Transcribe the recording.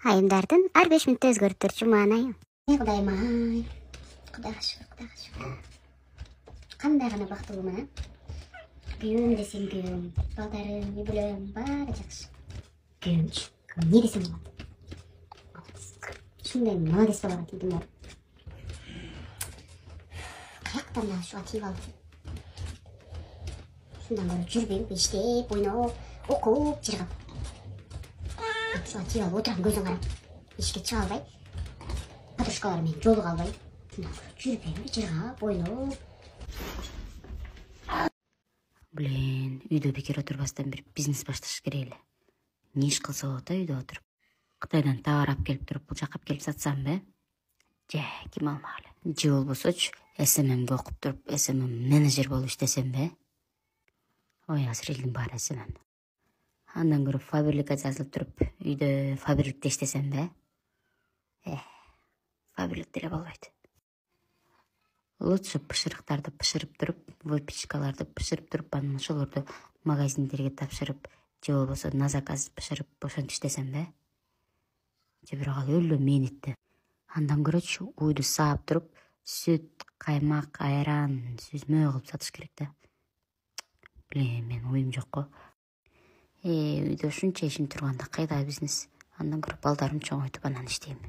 айымдардын ар 5 мүнөттө өзгөрүп турчу маанайы. Кудайым ай. Кудайга шүгүр, Кудайга шүгүр. Кандай гана бактылуумун, күйөөм десем күйөөм, балдарым, үй бүлөм баары жакшы. Күйөөмчү, эмне десем болот. Ушундай молодец балага тийдим бар. Каяктан да ушуга тийип алып. Шундан көрө жүрбөйүп, иштеп, ойноп, окуп жыргап. Ушуга тийип алып отурам көзүн карап. Ишке чыга албай. Подружкалар менен жолуга албай. Шундан көрө жүрбөйүп, жыргап, ойноп. Блин, үйдө бекер отурбастан бир бизнес башташ керек эле. Не иш кылса болот үйдө отуруп. Кытайдан товар алып келип туруп, бул жакка алып келип сатсамбы? Же, ким алмак эле. Же болбосочу, СММге окуп туруп, СММ менеджер болуп иштесемби? Ой, азыр элдин баары СММ. Андан көрө фабрикага жазылып туруп, үйдө фабрикте иштесемби? Фабрик деле болбойт. Лучше пышырыктарды пышырып туруп, выпечкаларды пышырып туруп, анан ошолорду магазиндерге тапшырып, же болбосо на заказ пышырып, ошентип иштесемби? Же бирок ал өлө мээнеттүү. Андан көрөчү уйду саап туруп, сүт, каймак, айран, сүзмө кылып сатыш керек да. Блин, менин уюм жок го. Үйдө ушунча ишим турганда кайдагы бизнес? Андан көрө балдарым чоңойтуп анан иштейм.